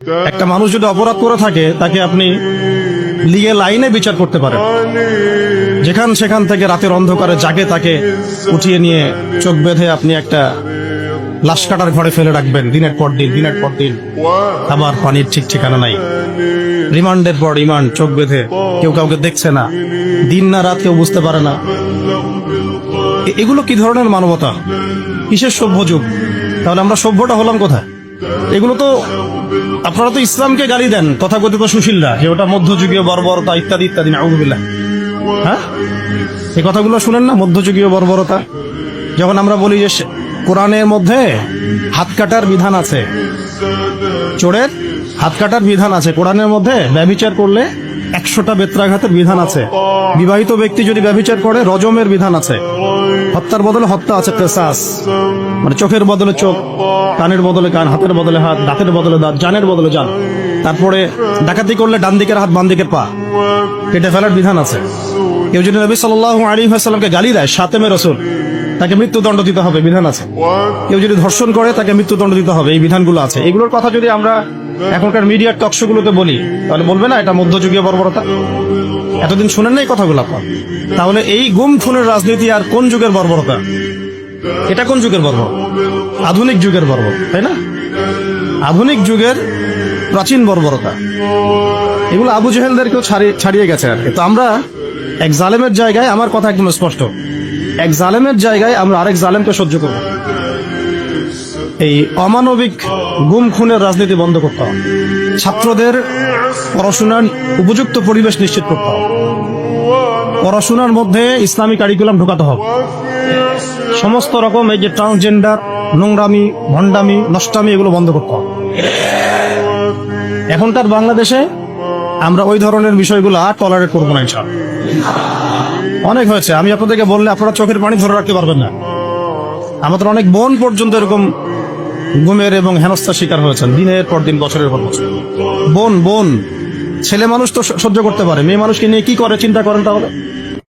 একটা মানুষ যদি অপরাধ করে থাকে তাকে আপনি লিগেল আইনে বিচার করতে পারেন। সেখান থেকে রাতের অন্ধকারে জাগে তাকে উঠিয়ে নিয়ে চোখ বেঁধে আপনি একটা লাশ কাটার ঘরে ফেলে রাখবেন দিনের পর দিন, খাবার পানির ঠিক ঠিকানা নাই, রিমান্ডের পর রিমান্ড, চোখ বেঁধে, কেউ কাউকে দেখছে না, দিন না রাত কেউ বুঝতে পারে না। এগুলো কি ধরনের মানবতা, কিসের সভ্য যুগ? তাহলে আমরা সভ্যটা হলাম কোথায়? এগুলো তো আপনারা তো ইসলামকে গালি দেন তথাকথিত সুশীলরা, যে ওটা মধ্যযুগীয় বর্বরতা ইত্যাদি ইত্যাদি। নাউযুবিল্লাহ। হ্যাঁ, এই কথাগুলো শুনেন না, মধ্যযুগীয় বর্বরতা। যখন আমরা বলি যে কোরআনের মধ্যে হাত কাটার বিধান আছে, চোরের হাত কাটার বিধান আছে কোরআনের মধ্যে, ব্যভিচার করলে 100টা বেত্রাঘাতের বিধান আছে, বিবাহিত ব্যক্তি যদি ব্যভিচার করে রজমের বিধান আছে, হত্যার বদলে হত্যা আছে, কিসাস, মানে চোখের বদলে চোখ, কানের বদলে কান, হাতের বদলে হাত, দাঁতের বদলে দাঁত, জানের বদলে জান। তারপরে ডাকাতি করলে ডান দিকের হাত বাম দিকের পা কেটে ফেলার বিধান আছে। কেউ যদি নবী সাল্লাল্লাহু আলাইহি ওয়াসাল্লামকে গালি দেয়, শাতেমে রাসূল, তাকে মৃত্যুদণ্ড দিতে হবে, বিধান আছে। কেউ যদি ধর্ষণ করে তাকে মৃত্যুদণ্ড দিতে হবে, এই বিধানগুলো আছে। এগুলোর কথা যদি আমরা এখনকার মিডিয়ার টকশোগুলোতে বলি, তাহলে বলবে না এটা মধ্যযুগীয় বর্বরতা? এতদিন শুনেন না এই কথাগুলো আপনার? তাহলে এই গুম খুনের রাজনীতি আর কোন যুগের বর্বরতা? এটা কোন যুগের বর্বর? আধুনিক যুগের বর্বর, তাই না? আধুনিক যুগের প্রাচীন বর্বরতা। এগুলো আবু জেহেলদেরকেও ছাড়িয়ে গেছে আর কি। তো আমরা এক জালেমের জায়গায়, আমার কথা একদম স্পষ্ট, এক জালেমের জায়গায় আমরা আরেক জালেমকে সহ্য করব। এই অমানবিক গুম খুনের রাজনীতি বন্ধ করতে হবে। ছাত্রদের পড়াশোনার উপযুক্ত পরিবেশ নিশ্চিত করতে হবে। পড়াশোনার মধ্যে ইসলামী কারিকুলাম ঢোকাতে হবে। সমস্ত রকম এই যে ট্রান্সজেন্ডার, নোংরামি, ভণ্ডামি, নষ্টামি, এগুলো বন্ধ করতে হবে। এখনকার বাংলাদেশে আমরা ওই ধরনের বিষয়গুলো আর টলারেট করবো না ইনশাআল্লাহ। অনেক হয়েছে, আমি আপনাদেরকে বললে আপনারা চোখের পানি ধরে রাখতে পারবেন না। আমাদের অনেক বোন পর্যন্ত এরকম গুমের এবং হেনস্থার শিকার হয়েছেন, দিনের পর দিন, বছরের পর বছর। বোন ছেলে মানুষ তো সহ্য করতে পারে, মেয়ে মানুষকে নিয়ে কি করে চিন্তা করেন তাহলে।